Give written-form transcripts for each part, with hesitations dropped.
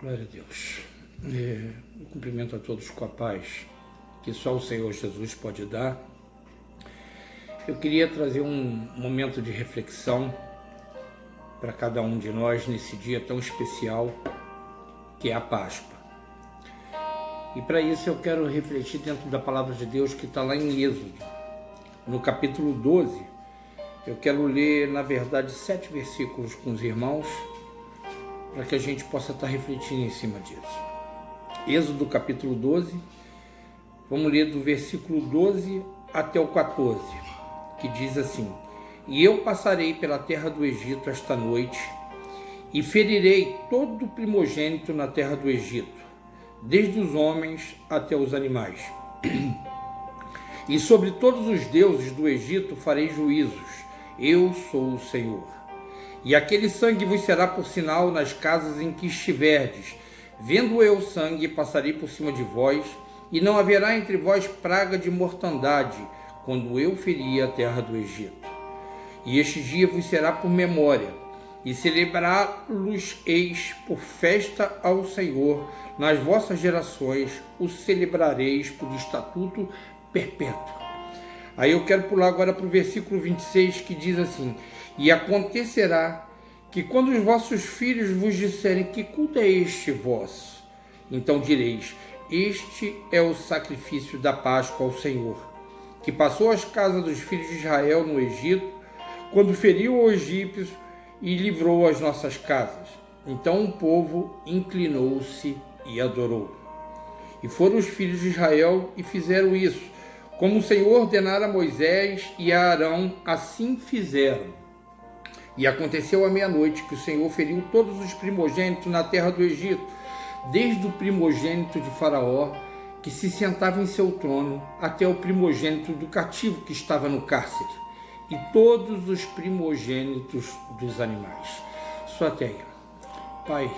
Glória a Deus. Eu cumprimento a todos com a paz que só o Senhor Jesus pode dar. Eu queria trazer um momento de reflexão para cada um de nós nesse dia tão especial que é a Páscoa. E para isso eu quero refletir dentro da palavra de Deus que está lá em Êxodo, no capítulo 12. Eu quero ler, na verdade, 7 versículos com os irmãos, para que a gente possa estar refletindo em cima disso. Êxodo capítulo 12, vamos ler do versículo 12 até o 14, que diz assim: E eu passarei pela terra do Egito esta noite, e ferirei todo o primogênito na terra do Egito, desde os homens até os animais. E sobre todos os deuses do Egito farei juízos, eu sou o Senhor. E aquele sangue vos será por sinal nas casas em que estiverdes. Vendo eu o sangue, passarei por cima de vós, e não haverá entre vós praga de mortandade, quando eu ferir a terra do Egito. E este dia vos será por memória, e celebrá-los-eis por festa ao Senhor. Nas vossas gerações o celebrareis por estatuto perpétuo. Aí eu quero pular agora para o versículo 26, que diz assim: E acontecerá que quando os vossos filhos vos disserem: Que culto é este vosso? Então direis: Este é o sacrifício da Páscoa ao Senhor, que passou às casas dos filhos de Israel no Egito, quando feriu os egípcios e livrou as nossas casas. Então o povo inclinou-se e adorou. E foram os filhos de Israel e fizeram isso, como o Senhor ordenara a Moisés e a Arão, assim fizeram. E aconteceu à meia-noite que o Senhor feriu todos os primogênitos na terra do Egito, desde o primogênito de Faraó, que se sentava em seu trono, até o primogênito do cativo que estava no cárcere, e todos os primogênitos dos animais. Só até aí. Pai,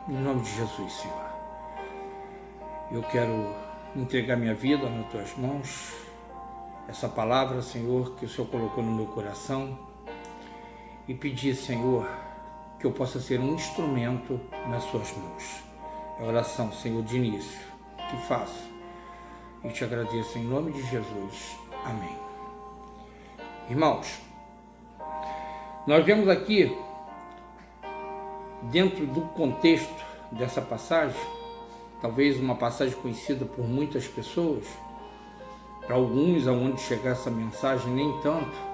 em nome de Jesus, Senhor, eu quero entregar minha vida nas tuas mãos, essa palavra, Senhor, que o Senhor colocou no meu coração, e pedir, Senhor, que eu possa ser um instrumento nas suas mãos. É a oração, Senhor, de início, que faço e te agradeço em nome de Jesus. Amém. Irmãos, nós vemos aqui, dentro do contexto dessa passagem, talvez uma passagem conhecida por muitas pessoas, para alguns aonde chegar essa mensagem nem tanto,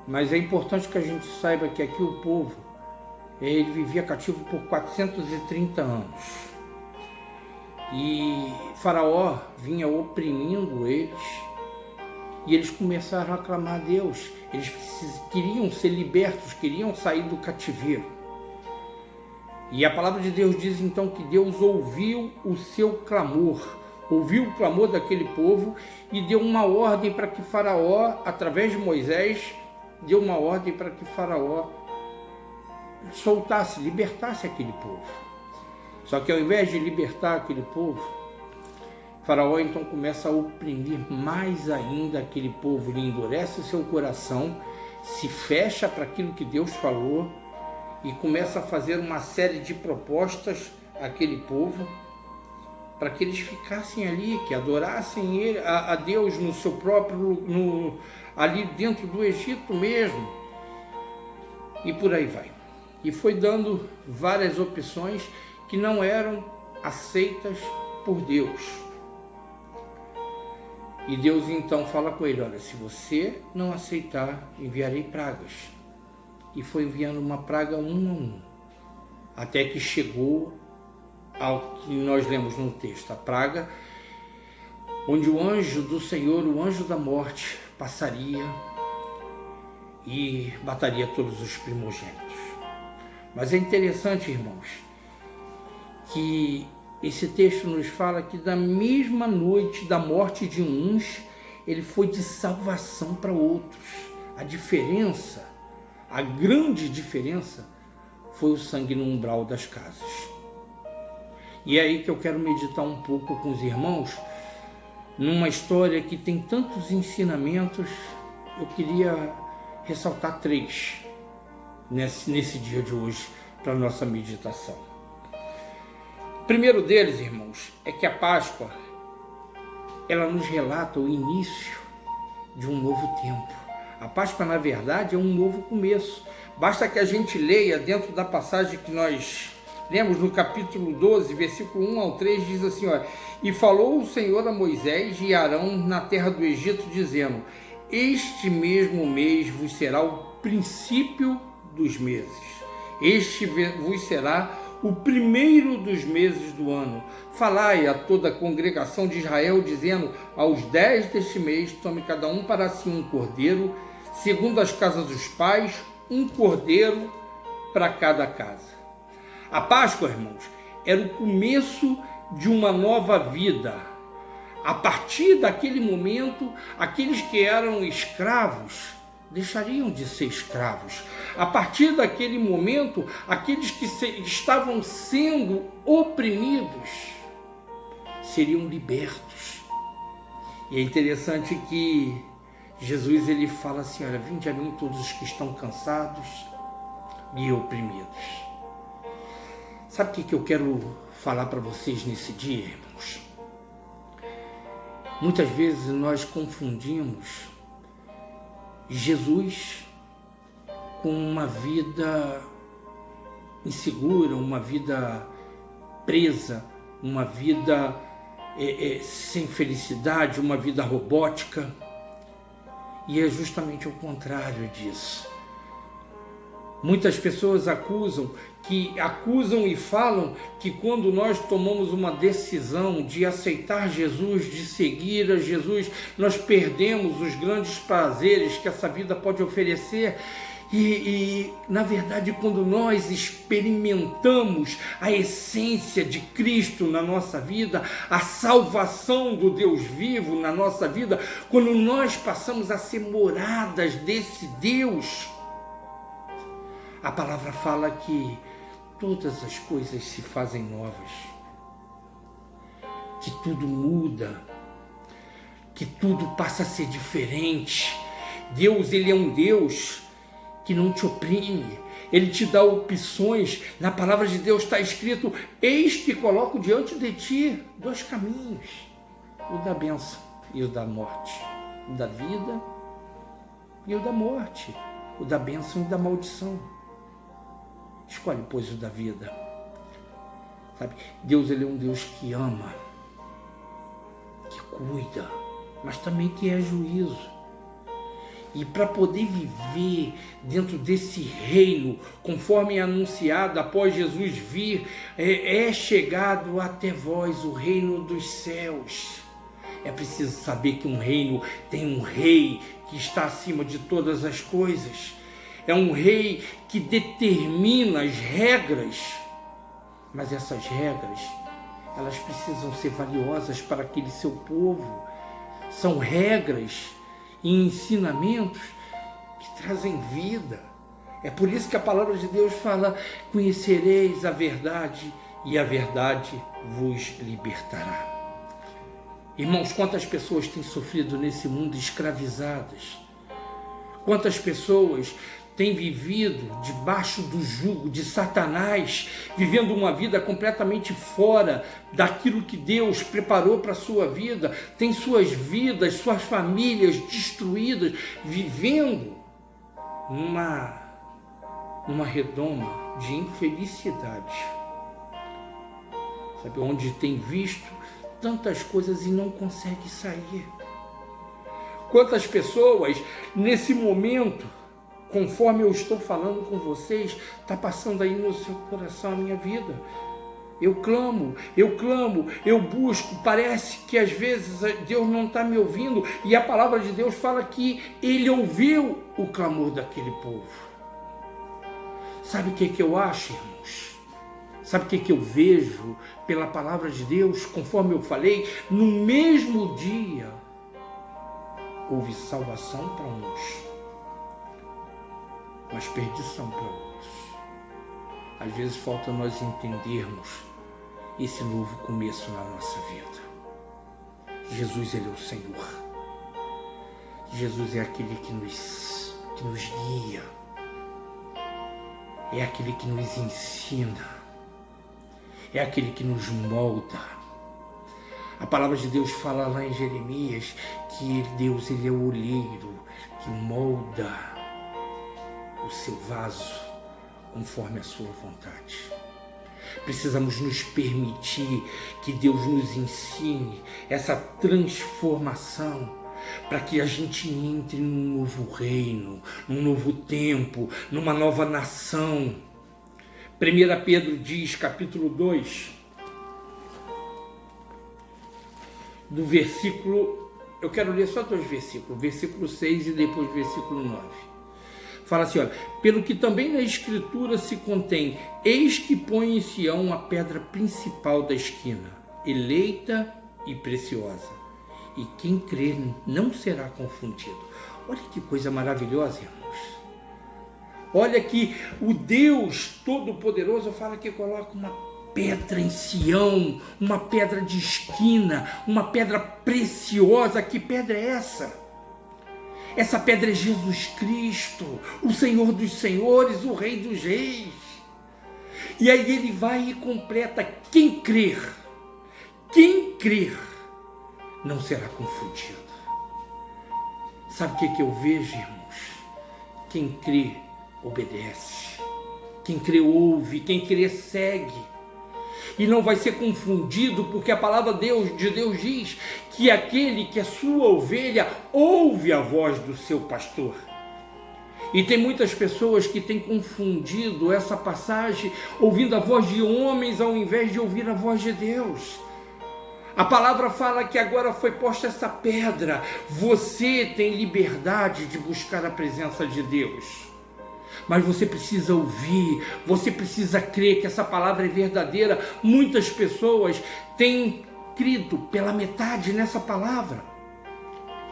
mas é importante que a gente saiba que aqui o povo, ele vivia cativo por 430 anos, e Faraó vinha oprimindo eles, e eles começaram a clamar a Deus. Eles queriam ser libertos, queriam sair do cativeiro. E a palavra de Deus diz então que Deus ouviu o seu clamor, ouviu o clamor daquele povo e deu uma ordem para que Faraó, através de Moisés, deu uma ordem para que Faraó soltasse, libertasse aquele povo. Só que ao invés de libertar aquele povo, Faraó então começa a oprimir mais ainda aquele povo. Ele endurece seu coração, se fecha para aquilo que Deus falou e começa a fazer uma série de propostas àquele povo para que eles ficassem ali, que adorassem ele, a Deus no seu próprio, ali dentro do Egito mesmo, e por aí vai. E foi dando várias opções que não eram aceitas por Deus. E Deus então fala com ele: olha, se você não aceitar, enviarei pragas. E foi enviando uma praga um a um, até que chegou ao que nós lemos no texto, a praga onde o anjo do Senhor, o anjo da morte, passaria e mataria todos os primogênitos. Mas é interessante, irmãos, que esse texto nos fala que da mesma noite da morte de uns, ele foi de salvação para outros. A diferença, a grande diferença, foi o sangue no umbral das casas. E é aí que eu quero meditar um pouco com os irmãos, numa história que tem tantos ensinamentos. Eu queria ressaltar 3 nesse dia de hoje para a nossa meditação. O primeiro deles, irmãos, é que a Páscoa, ela nos relata o início de um novo tempo. A Páscoa, na verdade, é um novo começo. Basta que a gente leia dentro da passagem que nós lemos no capítulo 12, versículo 1 ao 3, diz assim, ó: E falou o Senhor a Moisés e Arão na terra do Egito, dizendo: Este mesmo mês vos será o princípio dos meses. Este vos será o primeiro dos meses do ano. Falai a toda a congregação de Israel, dizendo: Aos 10 deste mês, tome cada um para si um cordeiro, segundo as casas dos pais, um cordeiro para cada casa. A Páscoa, irmãos, era o começo de uma nova vida. A partir daquele momento, aqueles que eram escravos deixariam de ser escravos. A partir daquele momento, aqueles que estavam sendo oprimidos seriam libertos. E é interessante que Jesus ele fala assim: olha, vinde a mim todos os que estão cansados e oprimidos. Sabe o que eu quero falar para vocês nesse dia, irmãos? Muitas vezes nós confundimos Jesus com uma vida insegura, uma vida presa, uma vida sem felicidade, uma vida robótica. E é justamente o contrário disso. Muitas pessoas acusam e falam que quando nós tomamos uma decisão de aceitar Jesus, de seguir a Jesus, nós perdemos os grandes prazeres que essa vida pode oferecer. E na verdade, quando nós experimentamos a essência de Cristo na nossa vida, a salvação do Deus vivo na nossa vida, quando nós passamos a ser moradas desse Deus, a palavra fala que todas as coisas se fazem novas, que tudo muda, que tudo passa a ser diferente. Deus, ele é um Deus que não te oprime, ele te dá opções. Na palavra de Deus está escrito: eis que coloco diante de ti 2 caminhos, o da bênção e o da morte, o da vida e o da morte, o da bênção e da maldição. Escolhe, pois, o da vida. Sabe? Deus, ele é um Deus que ama, que cuida, mas também que é juízo. E para poder viver dentro desse reino, conforme é anunciado após Jesus vir, é chegado até vós o reino dos céus. É preciso saber que um reino tem um rei que está acima de todas as coisas. É um rei que determina as regras, mas essas regras, elas precisam ser valiosas para aquele seu povo. São regras e ensinamentos que trazem vida. É por isso que a palavra de Deus fala: conhecereis a verdade e a verdade vos libertará. Irmãos, quantas pessoas têm sofrido nesse mundo escravizadas? Quantas pessoas têm vivido debaixo do jugo de Satanás, vivendo uma vida completamente fora daquilo que Deus preparou para a sua vida, tem suas vidas, suas famílias destruídas, vivendo numa redoma de infelicidade, sabe, onde tem visto tantas coisas e não consegue sair. Quantas pessoas nesse momento, conforme eu estou falando com vocês, está passando aí no seu coração a minha vida. Eu clamo, eu busco, parece que às vezes Deus não está me ouvindo, e a palavra de Deus fala que Ele ouviu o clamor daquele povo. Sabe o que eu acho, irmãos? Sabe o que eu vejo pela palavra de Deus? Conforme eu falei, no mesmo dia houve salvação para uns, mas perdição para outros. Às vezes falta nós entendermos esse novo começo na nossa vida. Jesus, ele é o Senhor. Jesus é aquele que nos guia, é aquele que nos ensina, é aquele que nos molda. A palavra de Deus fala lá em Jeremias que Deus, ele é o olheiro que molda o seu vaso conforme a sua vontade. Precisamos nos permitir que Deus nos ensine essa transformação para que a gente entre num novo reino, num novo tempo, numa nova nação. 1 Pedro diz, capítulo 2, do versículo, eu quero ler só 2 versículos, versículo 6 e depois versículo 9. Fala assim, olha, pelo que também na Escritura se contém, eis que põe em Sião a pedra principal da esquina, eleita e preciosa, e quem crer não será confundido. Olha que coisa maravilhosa, irmãos. Olha que o Deus Todo-Poderoso fala que coloca uma pedra em Sião, uma pedra de esquina, uma pedra preciosa. Que pedra é essa? Essa pedra é Jesus Cristo, o Senhor dos Senhores, o Rei dos Reis. E aí ele vai e completa: quem crer não será confundido. Sabe o que eu vejo, irmãos? Quem crê obedece, quem crê ouve, quem crê segue. E não vai ser confundido, porque a palavra de Deus diz que aquele que é sua ovelha ouve a voz do seu pastor. E tem muitas pessoas que têm confundido essa passagem, ouvindo a voz de homens ao invés de ouvir a voz de Deus. A palavra fala que agora foi posta essa pedra. Você tem liberdade de buscar a presença de Deus. Mas você precisa ouvir, você precisa crer que essa palavra é verdadeira. Muitas pessoas têm crido pela metade nessa palavra.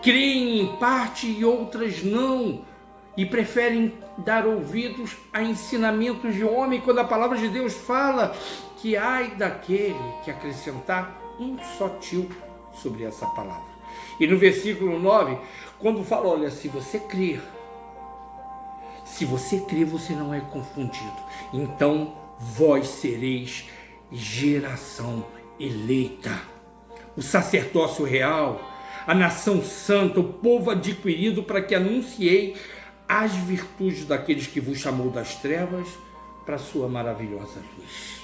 Creem em parte e outras não. E preferem dar ouvidos a ensinamentos de homem, quando a palavra de Deus fala que ai daquele que acrescentar um só tio sobre essa palavra. E no versículo 9, quando fala, olha, se você crer, você não é confundido. Então vós sereis geração eleita, o sacerdócio real, a nação santa, o povo adquirido, para que anunciei as virtudes daqueles que vos chamou das trevas para a sua maravilhosa luz.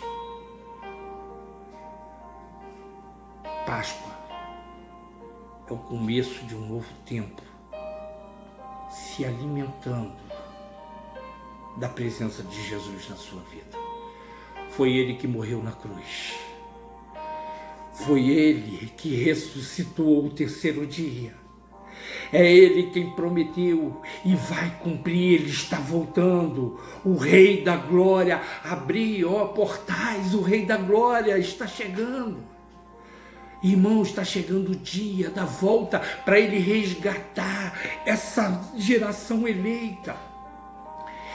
Páscoa é o começo de um novo tempo, se alimentando da presença de Jesus na sua vida. Foi Ele que morreu na cruz. Foi Ele que ressuscitou ao terceiro dia. É Ele quem prometeu e vai cumprir. Ele está voltando. O Rei da Glória. Abri, ó portais, o Rei da Glória está chegando. Irmão, está chegando o dia da volta para Ele resgatar essa geração eleita.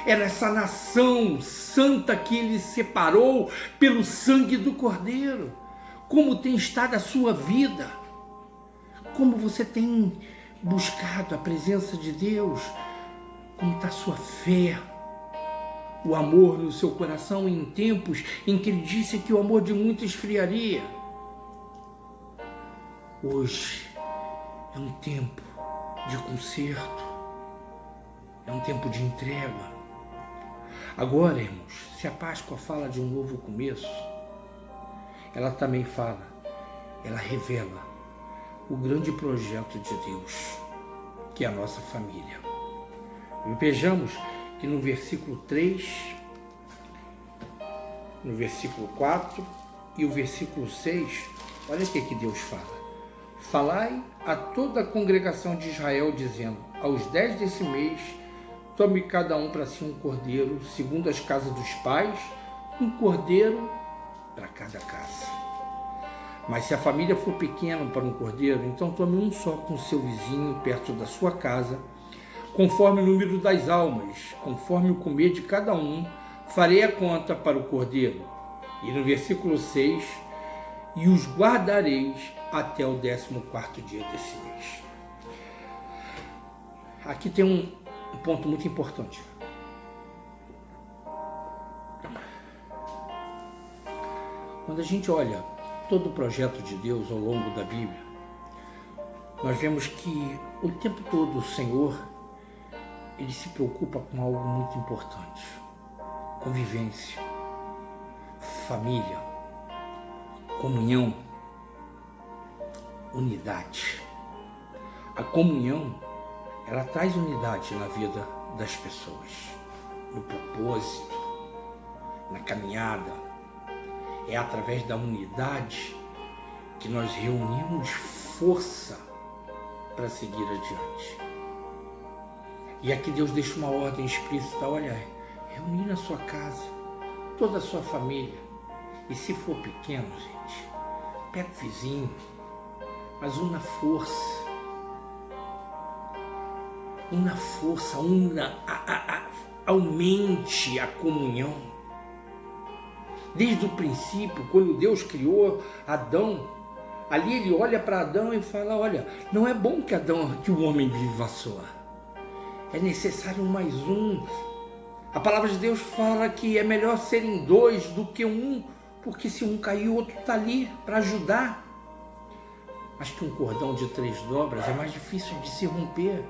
Era essa nação santa que Ele separou pelo sangue do Cordeiro. Como tem estado a sua vida? Como você tem buscado a presença de Deus? Como está a sua fé? O amor no seu coração em tempos em que Ele disse que o amor de muitos esfriaria. Hoje é um tempo de conserto. É um tempo de entrega. Agora, irmãos, se a Páscoa fala de um novo começo, ela também fala, ela revela o grande projeto de Deus, que é a nossa família. Vejamos que no versículo 3, no versículo 4 e o versículo 6, olha o que Deus fala. Falai a toda a congregação de Israel, dizendo, aos 10 desse mês, tome cada um para si um cordeiro, segundo as casas dos pais, um cordeiro para cada casa. Mas se a família for pequena para um cordeiro, então tome um só com seu vizinho perto da sua casa, conforme o número das almas, conforme o comer de cada um, farei a conta para o cordeiro. E no versículo 6, e os guardareis até o 14º dia desse mês. Aqui tem um ponto muito importante. Quando a gente olha todo o projeto de Deus ao longo da Bíblia, nós vemos que o tempo todo o Senhor, Ele se preocupa com algo muito importante: convivência, família, comunhão, unidade. A comunhão, ela traz unidade na vida das pessoas, no propósito, na caminhada. É através da unidade que nós reunimos força para seguir adiante. E aqui Deus deixa uma ordem explícita: olha, reunir na sua casa toda a sua família. E se for pequeno, gente, pega o vizinho, mas una força. Una força, aumente a comunhão. Desde o princípio, quando Deus criou Adão, ali Ele olha para Adão e fala: olha, não é bom que o homem viva só. É necessário mais um. A palavra de Deus fala que é melhor serem dois do que um, porque se um cair, o outro está ali para ajudar. Mas que um cordão de 3 dobras é mais difícil de se romper.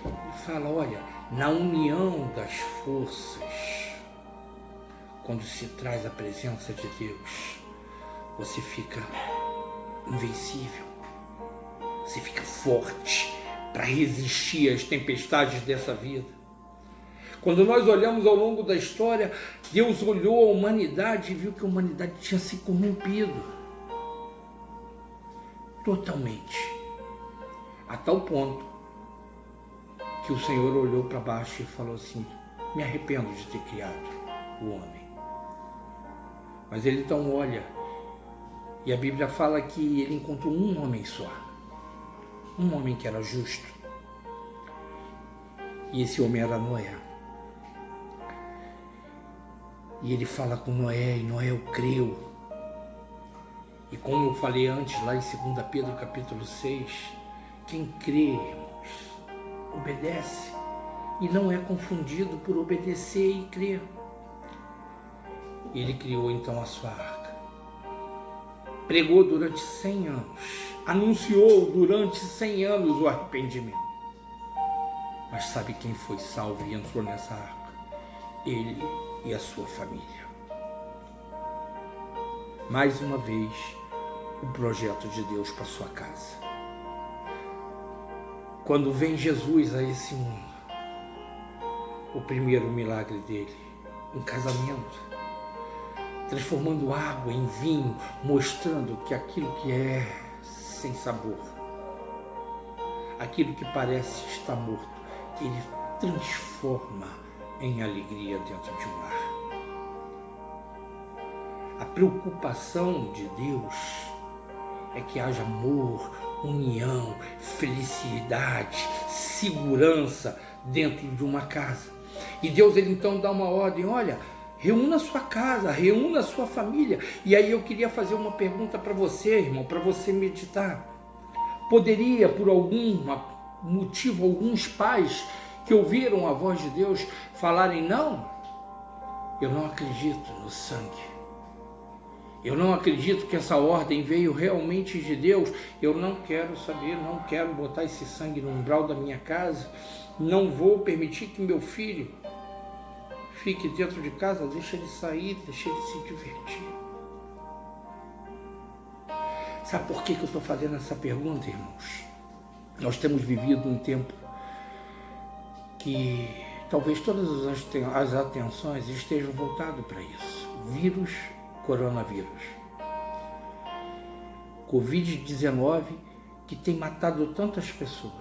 Ele fala: olha, na união das forças, quando se traz a presença de Deus, você fica invencível, você fica forte para resistir às tempestades dessa vida. Quando nós olhamos ao longo da história, Deus olhou a humanidade e viu que a humanidade tinha se corrompido totalmente, a tal ponto que o Senhor olhou para baixo e falou assim: me arrependo de ter criado o homem. Mas Ele então olha, e a Bíblia fala que Ele encontrou um homem só, um homem que era justo, e esse homem era Noé. E Ele fala com Noé, e Noé creu. E como eu falei antes, lá em 2 Pedro capítulo 6, quem crê, irmãos, obedece e não é confundido por obedecer e crer. Ele criou então a sua arca, pregou durante 100 anos, anunciou durante 100 anos o arrependimento. Mas sabe quem foi salvo e entrou nessa arca? Ele e a sua família. Mais uma vez, o projeto de Deus para sua casa. Quando vem Jesus a esse mundo, o primeiro milagre dele, um casamento, transformando água em vinho, mostrando que aquilo que é sem sabor, aquilo que parece estar morto, Ele transforma em alegria dentro de um lar. A preocupação de Deus é que haja amor, união, felicidade, segurança dentro de uma casa. E Deus, Ele então dá uma ordem: olha, reúna a sua casa, reúna a sua família. E aí eu queria fazer uma pergunta para você, irmão, para você meditar. Poderia, por algum motivo, alguns pais que ouviram a voz de Deus falarem: não, eu não acredito no sangue. Eu não acredito que essa ordem veio realmente de Deus. Eu não quero saber, não quero botar esse sangue no umbral da minha casa. Não vou permitir que meu filho fique dentro de casa. Deixa ele sair, deixa ele se divertir. Sabe por que eu estou fazendo essa pergunta, irmãos? Nós temos vivido um tempo que talvez todas as atenções estejam voltadas para isso. Coronavírus, Covid-19, que tem matado tantas pessoas.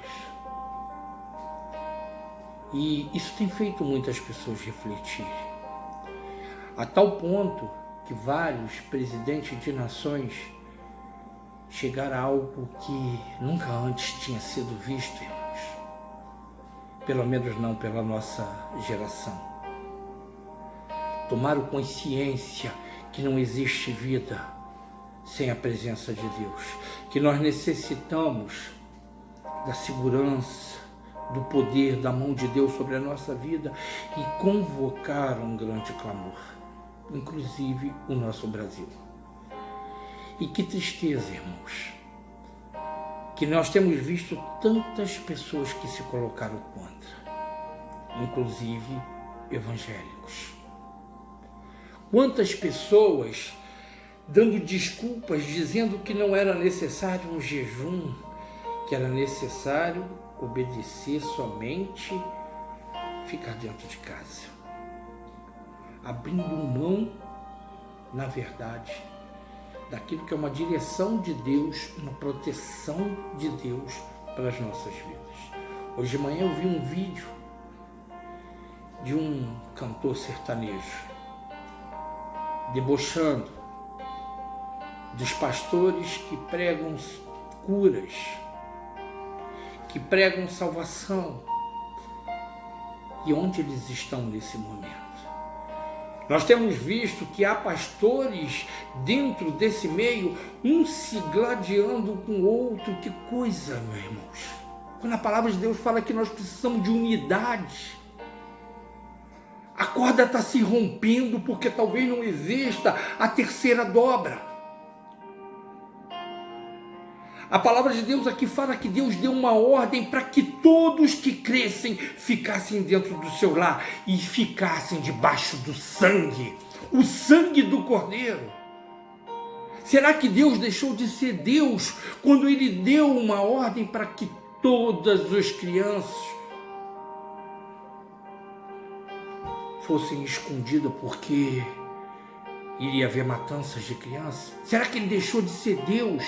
E isso tem feito muitas pessoas refletirem, a tal ponto que vários presidentes de nações chegaram a algo que nunca antes tinha sido visto, irmãos. Pelo menos não pela nossa geração. Tomaram consciência que não existe vida sem a presença de Deus, que nós necessitamos da segurança, do poder da mão de Deus sobre a nossa vida, e convocar um grande clamor. inclusive o nosso Brasil. E que tristeza, irmãos, que nós temos visto tantas pessoas que se colocaram contra, inclusive evangélicos. Quantas pessoas dando desculpas, dizendo que não era necessário um jejum, que era necessário obedecer somente, ficar dentro de casa, abrindo mão, na verdade, daquilo que é uma direção de Deus, uma proteção de Deus para as nossas vidas. Hoje de manhã eu vi um vídeo de um cantor sertanejo debochando dos pastores que pregam curas, que pregam salvação. E onde eles estão nesse momento? Nós temos visto que há pastores dentro desse meio, um se gladiando com o outro. Que coisa, meus irmãos! Quando a palavra de Deus fala que nós precisamos de unidade, a corda está se rompendo porque talvez não exista a terceira dobra. A palavra de Deus aqui fala que Deus deu uma ordem para que todos que crescem ficassem dentro do seu lar e ficassem debaixo do sangue, o sangue do Cordeiro. Será que Deus deixou de ser Deus quando Ele deu uma ordem para que todas as crianças fossem escondidas porque iria haver matanças de crianças? Será que Ele deixou de ser Deus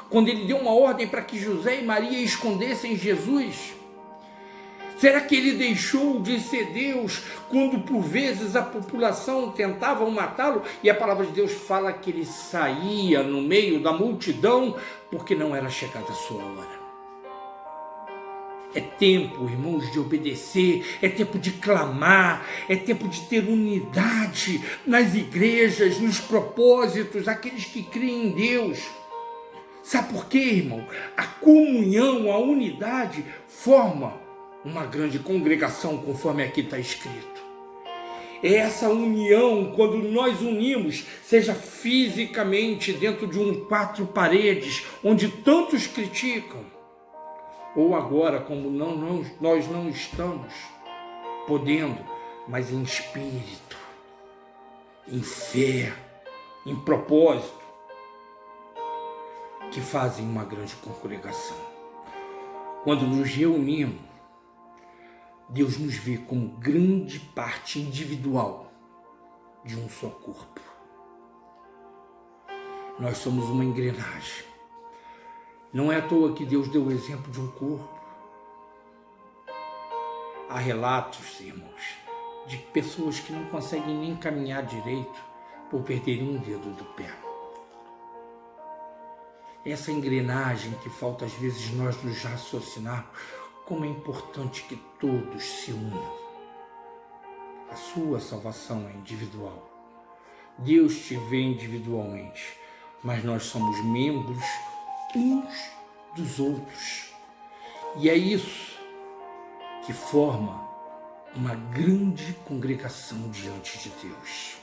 quando Ele deu uma ordem para que José e Maria escondessem Jesus? Será que Ele deixou de ser Deus quando por vezes a população tentava matá-lo e a palavra de Deus fala que Ele saía no meio da multidão porque não era chegada a sua hora? É tempo, irmãos, de obedecer, é tempo de clamar, é tempo de ter unidade nas igrejas, nos propósitos, aqueles que creem em Deus. Sabe por quê, irmão? A comunhão, a unidade forma uma grande congregação, conforme aqui está escrito. É essa união, quando nós unimos, seja fisicamente dentro de quatro paredes, onde tantos criticam, ou agora, como nós não estamos podendo, mas em espírito, em fé, em propósito, que fazem uma grande congregação. Quando nos reunimos, Deus nos vê como grande parte individual de um só corpo. Nós somos uma engrenagem. Não é à toa que Deus deu o exemplo de um corpo. Há relatos, irmãos, de pessoas que não conseguem nem caminhar direito por perderem um dedo do pé. Essa engrenagem que falta às vezes nós nos raciocinarmos, como é importante que todos se unam. A sua salvação é individual. Deus te vê individualmente, mas nós somos membros uns dos outros. E é isso que forma uma grande congregação diante de Deus.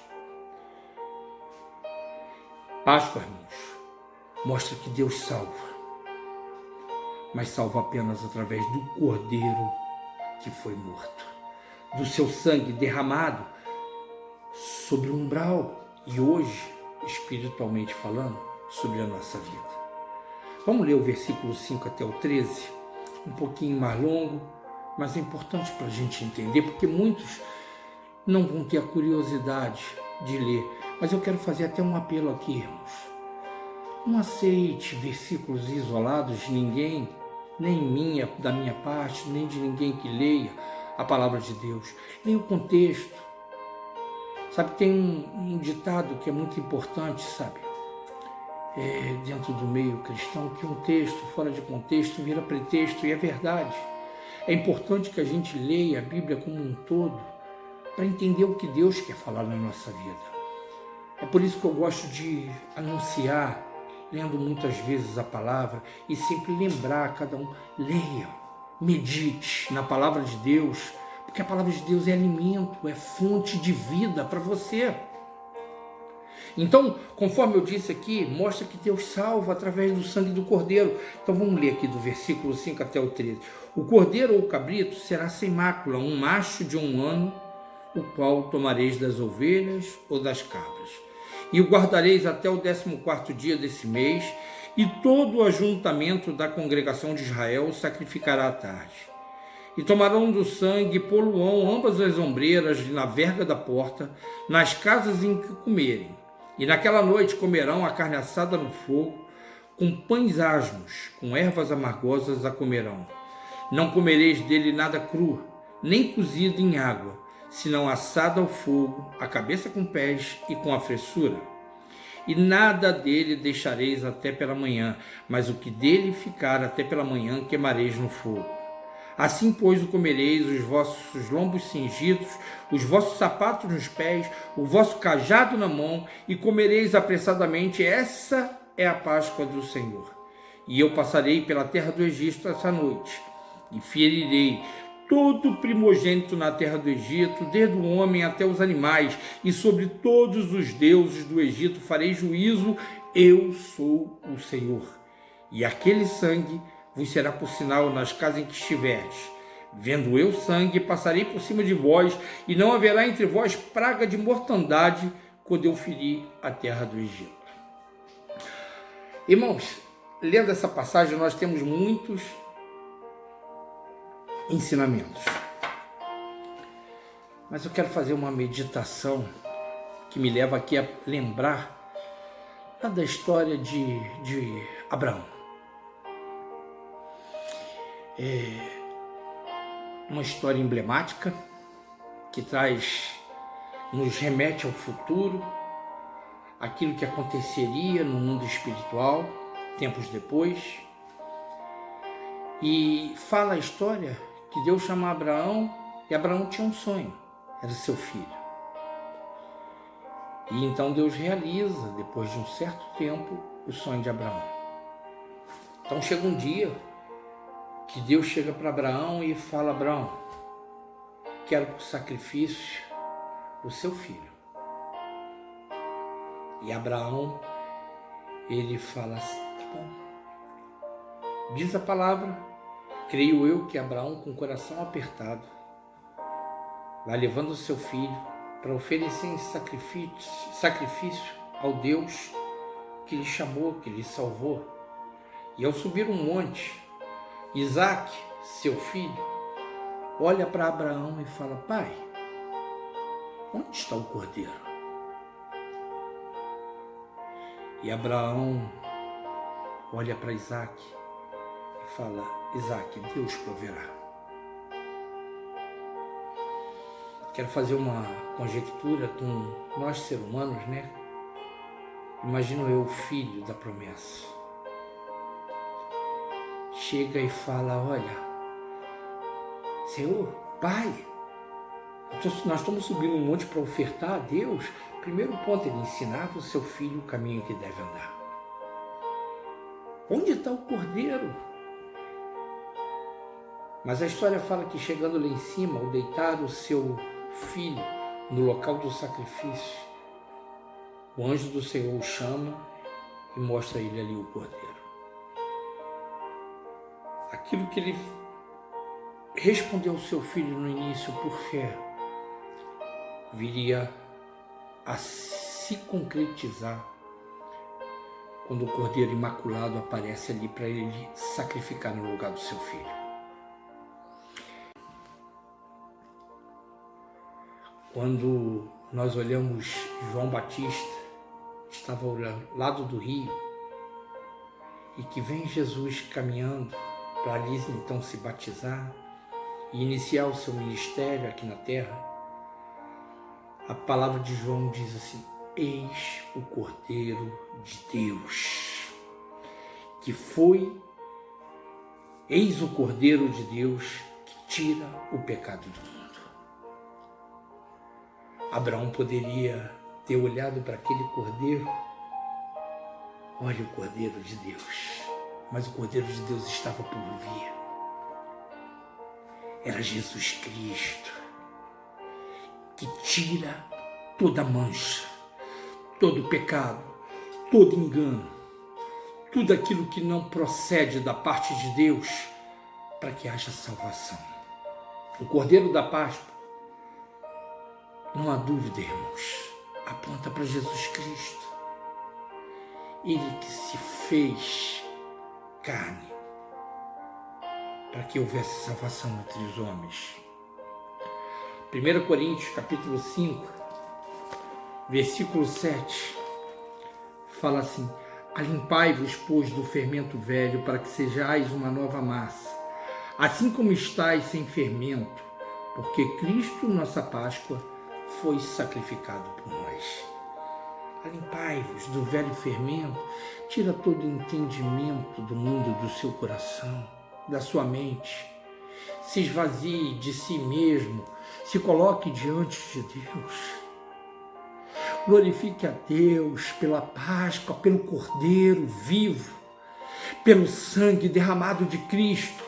Páscoa, irmãos, mostra que Deus salva, mas salva apenas através do Cordeiro que foi morto, do seu sangue derramado sobre o umbral e hoje, espiritualmente falando, sobre a nossa vida. Vamos ler o versículo 5 até o 13, um pouquinho mais longo, mas é importante para a gente entender, porque muitos não vão ter a curiosidade de ler, mas eu quero fazer até um apelo aqui, irmãos. Não aceite versículos isolados de ninguém, nem da minha parte, nem de ninguém que leia a palavra de Deus. Leia o contexto. Sabe, tem um ditado que é muito importante, sabe? Dentro do meio cristão, que um texto fora de contexto vira pretexto, e é verdade. É importante que a gente leia a Bíblia como um todo para entender o que Deus quer falar na nossa vida. É por isso que eu gosto de anunciar, lendo muitas vezes a palavra e sempre lembrar a cada um, leia, medite na palavra de Deus, porque a palavra de Deus é alimento, é fonte de vida para você. Então, conforme eu disse aqui, mostra que Deus salva através do sangue do cordeiro. Então vamos ler aqui do versículo 5 até o 13. O cordeiro ou cabrito será sem mácula, um macho de 1 ano, o qual tomareis das ovelhas ou das cabras. E o guardareis até o 14º dia desse mês, e todo o ajuntamento da congregação de Israel o sacrificará à tarde. E tomarão do sangue e poluão ambas as ombreiras na verga da porta, nas casas em que comerem. E naquela noite comerão a carne assada no fogo, com pães asmos, com ervas amargosas a comerão. Não comereis dele nada cru, nem cozido em água, senão assado ao fogo, a cabeça com pés e com a fressura. E nada dele deixareis até pela manhã, mas o que dele ficar até pela manhã queimareis no fogo. Assim, pois, o comereis, os vossos lombos cingidos, os vossos sapatos nos pés, o vosso cajado na mão, e comereis apressadamente. Essa é a Páscoa do Senhor. E eu passarei pela terra do Egito essa noite, e ferirei todo o primogênito na terra do Egito, desde o homem até os animais, e sobre todos os deuses do Egito farei juízo. Eu sou o Senhor. E aquele sangue vos será por sinal nas casas em que estiverdes. Vendo eu sangue, passarei por cima de vós, e não haverá entre vós praga de mortandade, quando eu ferir a terra do Egito. Irmãos, lendo essa passagem, nós temos muitos ensinamentos. Mas eu quero fazer uma meditação que me leva aqui a lembrar da história de Abraão. É uma história emblemática que nos remete ao futuro, aquilo que aconteceria no mundo espiritual tempos depois, e fala a história que Deus chama Abraão, e Abraão tinha um sonho, era seu filho. E então Deus realiza, depois de um certo tempo, o sonho de Abraão. Então chega um dia que Deus chega para Abraão e fala: Abraão, quero por sacrifício o seu filho. E Abraão, ele fala assim: tá bom. Diz a palavra, creio eu que Abraão, com o coração apertado, vai levando o seu filho para oferecer em sacrifício ao Deus que lhe chamou, que lhe salvou. E ao subir um monte, Isaac, seu filho, olha para Abraão e fala: pai, onde está o cordeiro? E Abraão olha para Isaac e fala: Isaac, Deus proverá. Quero fazer uma conjectura com nós, seres humanos, né? Imagino eu, o filho da promessa. Chega e fala: olha, Senhor, pai, nós estamos subindo um monte para ofertar a Deus. Primeiro ponto, ele ensinava o seu filho o caminho que deve andar. Onde está o cordeiro? Mas a história fala que chegando lá em cima, ao deitar o seu filho no local do sacrifício, o anjo do Senhor o chama e mostra a ele ali o cordeiro. Aquilo que ele respondeu ao seu filho no início por fé, viria a se concretizar quando o cordeiro imaculado aparece ali para ele sacrificar no lugar do seu filho. Quando nós olhamos João Batista, estava ao lado do rio, e que vem Jesus caminhando para ali então se batizar e iniciar o seu ministério aqui na terra, a palavra de João diz assim: eis o Cordeiro de Deus, que foi, eis o Cordeiro de Deus que tira o pecado do mundo. Abraão poderia ter olhado para aquele cordeiro: olha o Cordeiro de Deus. Mas o Cordeiro de Deus estava por vir. Era Jesus Cristo, que tira toda mancha, todo pecado, todo engano, tudo aquilo que não procede da parte de Deus, para que haja salvação. O Cordeiro da Páscoa, não há dúvida, irmãos, aponta para Jesus Cristo. Ele que se fez carne, para que houvesse salvação entre os homens. 1 Coríntios, capítulo 5, versículo 7, fala assim: alimpai-vos, pois, do fermento velho, para que sejais uma nova massa, assim como estáis sem fermento, porque Cristo, nossa Páscoa, foi sacrificado por nós. Alimpai-vos do velho fermento, tira todo o entendimento do mundo do seu coração, da sua mente. Se esvazie de si mesmo, se coloque diante de Deus. Glorifique a Deus pela Páscoa, pelo Cordeiro vivo, pelo sangue derramado de Cristo.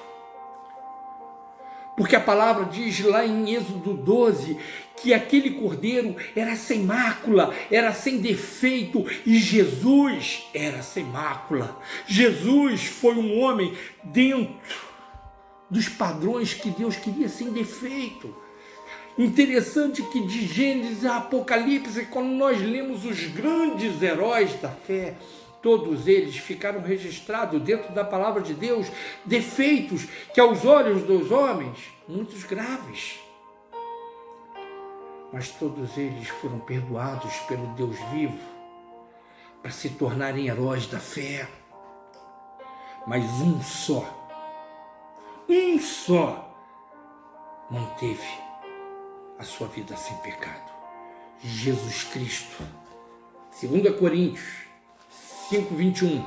Porque a palavra diz lá em Êxodo 12 que aquele Cordeiro era sem mácula, era sem defeito, e Jesus era sem mácula. Jesus foi um homem dentro dos padrões que Deus queria, sem defeito. Interessante que de Gênesis a Apocalipse, quando nós lemos os grandes heróis da fé, todos eles ficaram registrados dentro da palavra de Deus, defeitos que aos olhos dos homens, muitos graves. Mas todos eles foram perdoados pelo Deus vivo, para se tornarem heróis da fé. Mas um só manteve a sua vida sem pecado: Jesus Cristo. 2 Coríntios 5:21.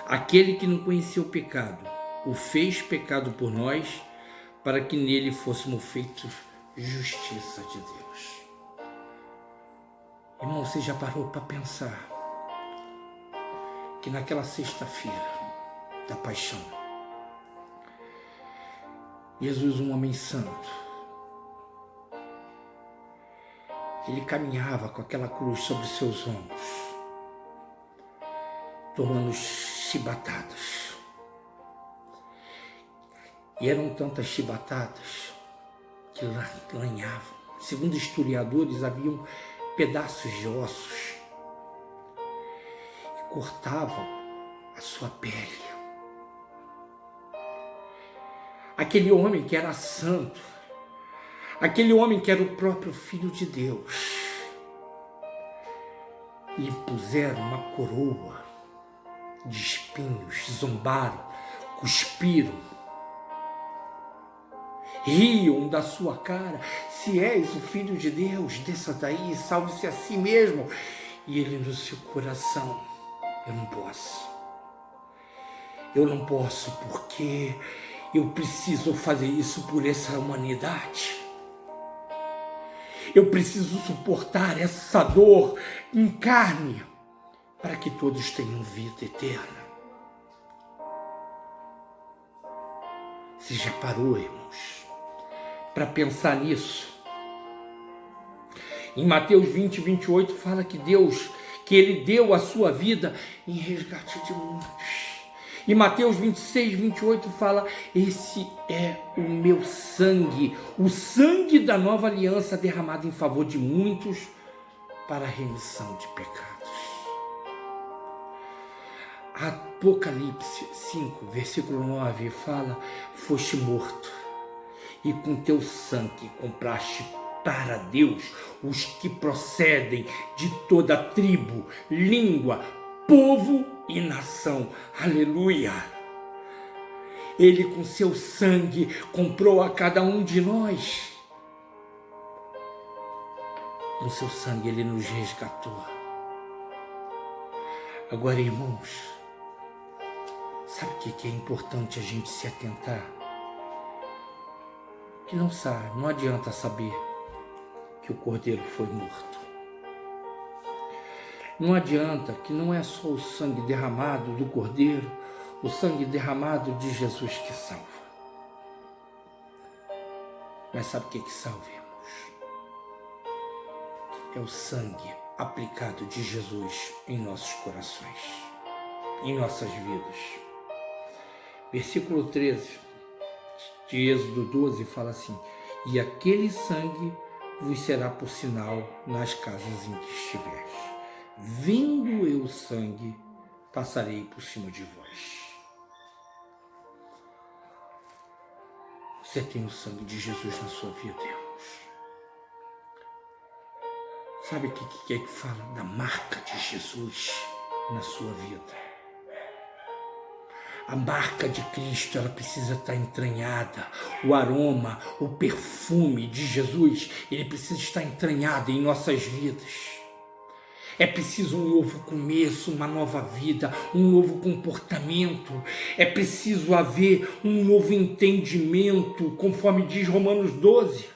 Aquele que não conheceu o pecado, o fez pecado por nós, para que nele fôssemos feitos justiça de Deus. Irmão, você já parou para pensar que naquela sexta-feira da paixão, Jesus, um homem santo, ele caminhava com aquela cruz sobre seus ombros, tomando chibatadas. E eram tantas chibatadas que lanhavam. Segundo historiadores, haviam pedaços de ossos que cortavam a sua pele. Aquele homem que era santo, aquele homem que era o próprio Filho de Deus, lhe puseram uma coroa de espinhos, zombaram, cuspiram, riam da sua cara. Se és o Filho de Deus, desça daí, salve-se a si mesmo. E ele no seu coração: eu não posso, porque eu preciso fazer isso por essa humanidade. Eu preciso suportar essa dor em carne, para que todos tenham vida eterna. Você já parou, irmãos, para pensar nisso? Em Mateus 20:28 fala que ele deu a sua vida em resgate de muitos. Em Mateus 26:28 fala: esse é o meu sangue, o sangue da nova aliança derramado em favor de muitos para a remissão de pecados. Apocalipse 5, versículo 9 fala: foste morto, e com teu sangue compraste para Deus os que procedem de toda tribo, língua, povo e nação. Aleluia! Ele com seu sangue comprou a cada um de nós. Com seu sangue ele nos resgatou. Agora, irmãos, sabe o que é importante a gente se atentar? Que não adianta saber que o Cordeiro foi morto. Não adianta que não é só o sangue derramado do Cordeiro, o sangue derramado de Jesus que salva. Mas sabe o que salva, irmãos? É o sangue aplicado de Jesus em nossos corações, em nossas vidas. Versículo 13 de Êxodo 12 fala assim: e aquele sangue vos será por sinal nas casas em que estiveres. Vendo eu o sangue, passarei por cima de vós. Você tem o sangue de Jesus na sua vida, irmãos. Sabe o que é que fala da marca de Jesus na sua vida? A marca de Cristo, ela precisa estar entranhada. O aroma, o perfume de Jesus, ele precisa estar entranhado em nossas vidas. É preciso um novo começo, uma nova vida, um novo comportamento. É preciso haver um novo entendimento, conforme diz Romanos 12.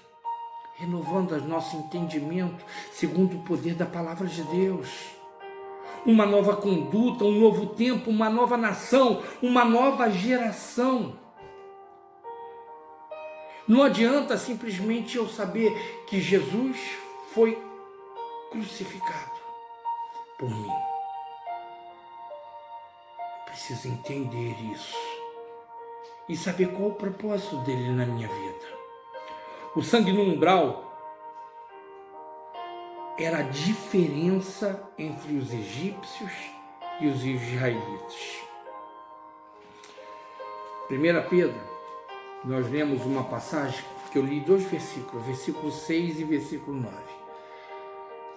Renovando o nosso entendimento, segundo o poder da palavra de Deus. Uma nova conduta, um novo tempo, uma nova nação, uma nova geração. Não adianta simplesmente eu saber que Jesus foi crucificado por mim. Eu preciso entender isso e saber qual o propósito dele na minha vida. O sangue no umbral era a diferença entre os egípcios e os israelitas. 1 Pedro, nós lemos uma passagem que eu li 2 versículos, versículo 6 e versículo 9.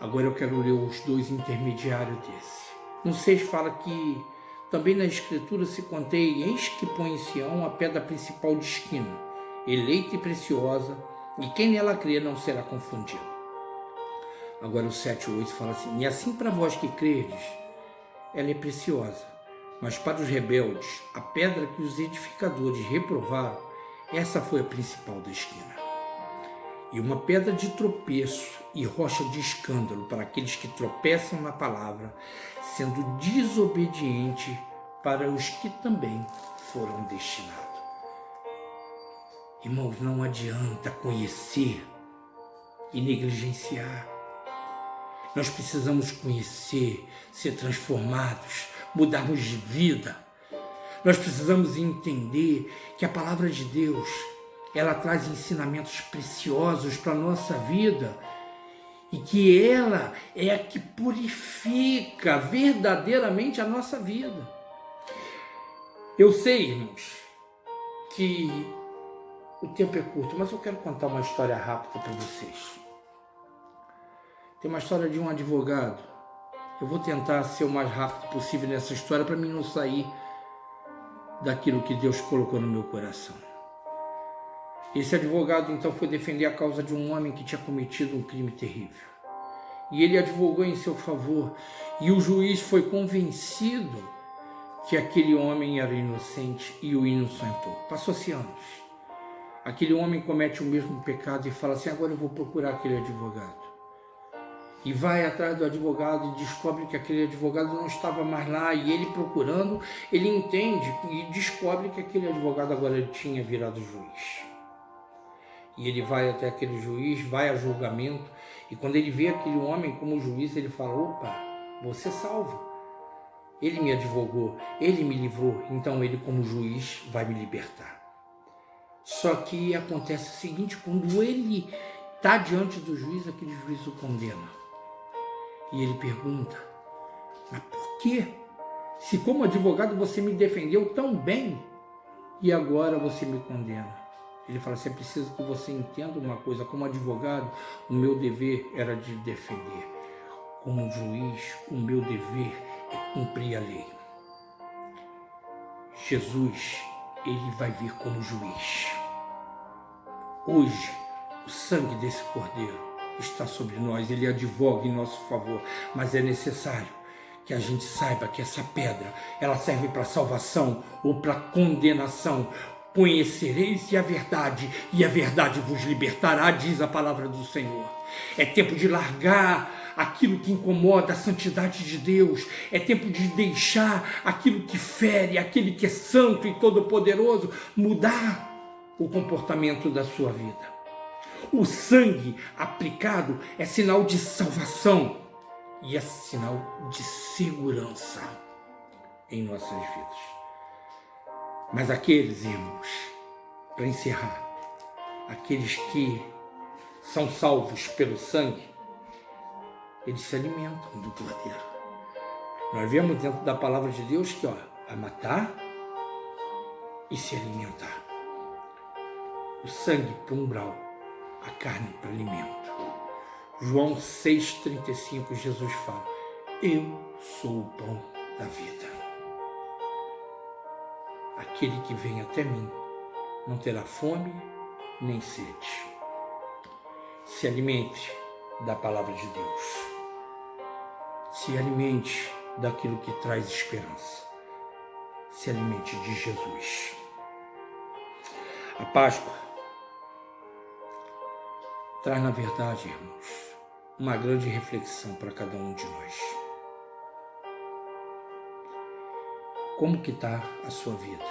Agora eu quero ler os 2 intermediários desse. No 6 fala que também na escritura se contém: eis que põe em Sião a pedra principal de esquina, eleita e preciosa, e quem nela crê não será confundido. Agora o 7 e 8 fala assim: e assim para vós que credes, ela é preciosa, mas para os rebeldes, a pedra que os edificadores reprovaram, essa foi a principal da esquina. E uma pedra de tropeço e rocha de escândalo para aqueles que tropeçam na palavra, sendo desobediente para os que também foram destinados. Irmãos, não adianta conhecer e negligenciar. Nós precisamos conhecer, ser transformados, mudarmos de vida. Nós precisamos entender que a palavra de Deus, ela traz ensinamentos preciosos para a nossa vida e que ela é a que purifica verdadeiramente a nossa vida. Eu sei, irmãos, que o tempo é curto, mas eu quero contar uma história rápida para vocês. Tem uma história de um advogado. Eu vou tentar ser o mais rápido possível nessa história para mim não sair daquilo que Deus colocou no meu coração. Esse advogado então foi defender a causa de um homem que tinha cometido um crime terrível. E ele advogou em seu favor. E o juiz foi convencido que aquele homem era inocente e o inocentou. Passou-se anos. Aquele homem comete o mesmo pecado e fala assim: agora eu vou procurar aquele advogado. E vai atrás do advogado e descobre que aquele advogado não estava mais lá. E ele procurando, ele entende e descobre que aquele advogado agora tinha virado juiz. E ele vai até aquele juiz, vai a julgamento. E quando ele vê aquele homem como juiz, ele fala: opa, você salvo. Ele me advogou, ele me livrou, então ele como juiz vai me libertar. Só que acontece o seguinte: quando ele está diante do juiz, aquele juiz o condena. E ele pergunta: mas por quê? Se como advogado você me defendeu tão bem e agora você me condena? Ele fala assim: é preciso que você entenda uma coisa, como advogado, o meu dever era de defender. Como juiz, o meu dever é cumprir a lei. Jesus, ele vai vir como juiz. Hoje, o sangue desse cordeiro está sobre nós, ele advoga em nosso favor, mas é necessário que a gente saiba que essa pedra, ela serve para salvação ou para condenação. Conhecereis a verdade, e a verdade vos libertará, diz a palavra do Senhor. É tempo de largar aquilo que incomoda a santidade de Deus. É tempo de deixar aquilo que fere, aquele que é santo e todo-poderoso, mudar o comportamento da sua vida. O sangue aplicado é sinal de salvação e é sinal de segurança em nossas vidas. Mas aqueles, irmãos, para encerrar, aqueles que são salvos pelo sangue, eles se alimentam do cordeiro. Nós vemos dentro da palavra de Deus que vai matar e se alimentar. O sangue para umbral, a carne para alimento. João 6,35, Jesus fala: eu sou o pão da vida. Aquele que vem até mim não terá fome nem sede. Se alimente da palavra de Deus. Se alimente daquilo que traz esperança. Se alimente de Jesus. A Páscoa traz, na verdade, irmãos, uma grande reflexão para cada um de nós. Como que está a sua vida?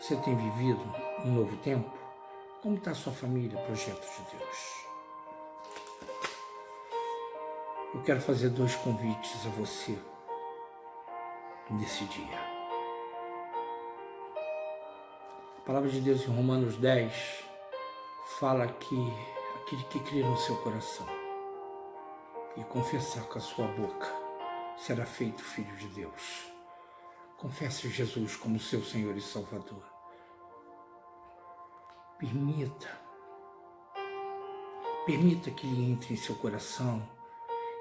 Você tem vivido um novo tempo? Como está a sua família, projeto de Deus? Eu quero fazer 2 convites a você nesse dia. A palavra de Deus em Romanos 10 fala que aquele que crê no seu coração e confessar com a sua boca será feito filho de Deus. Confesse Jesus como seu Senhor e Salvador. Permita que Ele entre em seu coração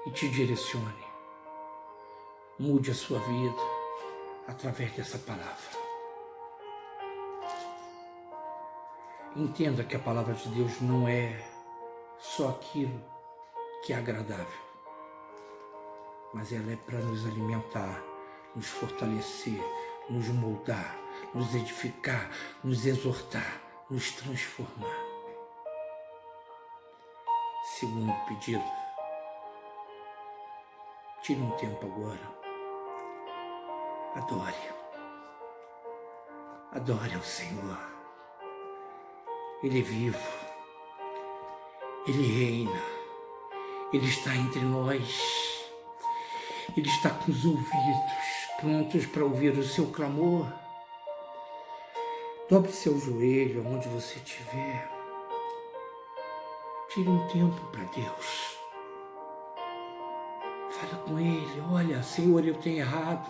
e te direcione. Mude a sua vida através dessa palavra. Entenda que a palavra de Deus não é só aquilo que é agradável, mas ela é para nos alimentar, nos fortalecer, nos moldar, nos edificar, nos exortar, nos transformar. Segundo pedido, tire um tempo agora. Adore ao Senhor. Ele é vivo. Ele reina. Ele está entre nós. Ele está com os ouvidos prontos para ouvir o seu clamor. Dobre seu joelho onde você estiver. Tire um tempo para Deus. Fala com Ele: olha, Senhor, eu tenho errado,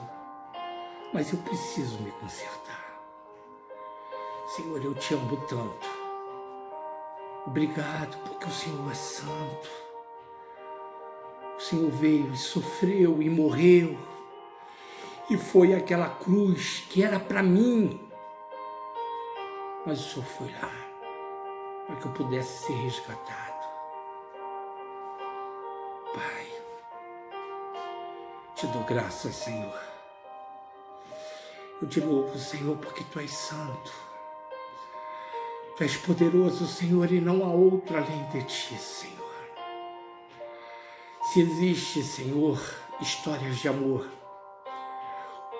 mas eu preciso me consertar. Senhor, eu te amo tanto. Obrigado porque o Senhor é santo. O Senhor veio e sofreu e morreu. E foi aquela cruz que era para mim. Mas o Senhor foi lá para que eu pudesse ser resgatado. Pai, te dou graças, Senhor. Eu te louvo, Senhor, porque Tu és santo. Tu és poderoso, Senhor, e não há outro além de Ti, Senhor. Se existe, Senhor, histórias de amor,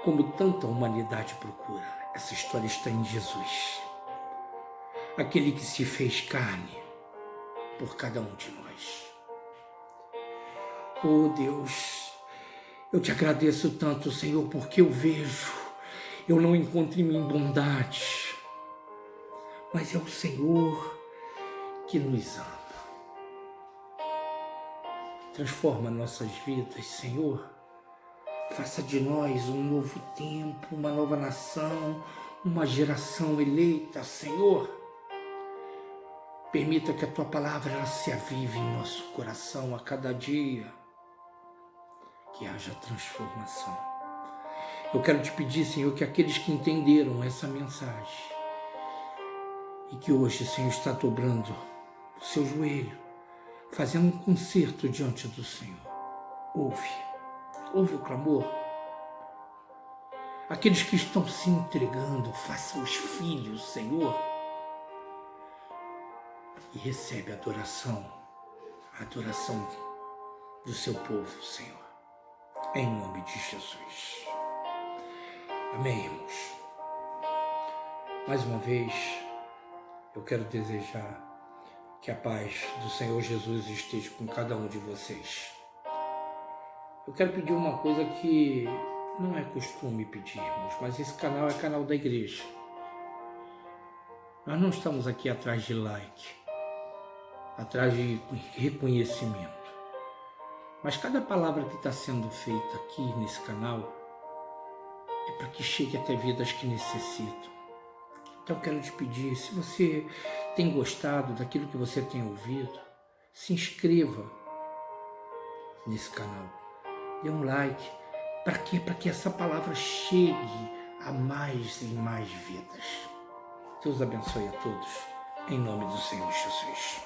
como tanta humanidade procura, essa história está em Jesus. Aquele que se fez carne por cada um de nós. Oh Deus, eu te agradeço tanto, Senhor, porque eu não encontro em mim bondade, mas é o Senhor que nos ama. Transforma nossas vidas, Senhor. Faça de nós um novo tempo, uma nova nação, uma geração eleita, Senhor. Permita que a Tua palavra ela se avive em nosso coração a cada dia. Que haja transformação. Eu quero te pedir, Senhor, que aqueles que entenderam essa mensagem e que hoje, Senhor, está dobrando o seu joelho, fazendo um concerto diante do Senhor. Ouve o clamor. Aqueles que estão se entregando, faça os filhos, Senhor, e recebe a adoração do seu povo, Senhor, em nome de Jesus. Amém, irmãos. Mais uma vez, eu quero desejar Que a paz do Senhor Jesus esteja com cada um de vocês. Eu quero pedir uma coisa que não é costume pedirmos, mas esse canal é canal da igreja. Nós não estamos aqui atrás de like, atrás de reconhecimento. Mas cada palavra que está sendo feita aqui nesse canal é para que chegue até vidas que necessitam. Então eu quero te pedir, se você tem gostado daquilo que você tem ouvido, se inscreva nesse canal. Dê um like. Para quê? Para que essa palavra chegue a mais e mais vidas. Deus abençoe a todos. Em nome do Senhor Jesus.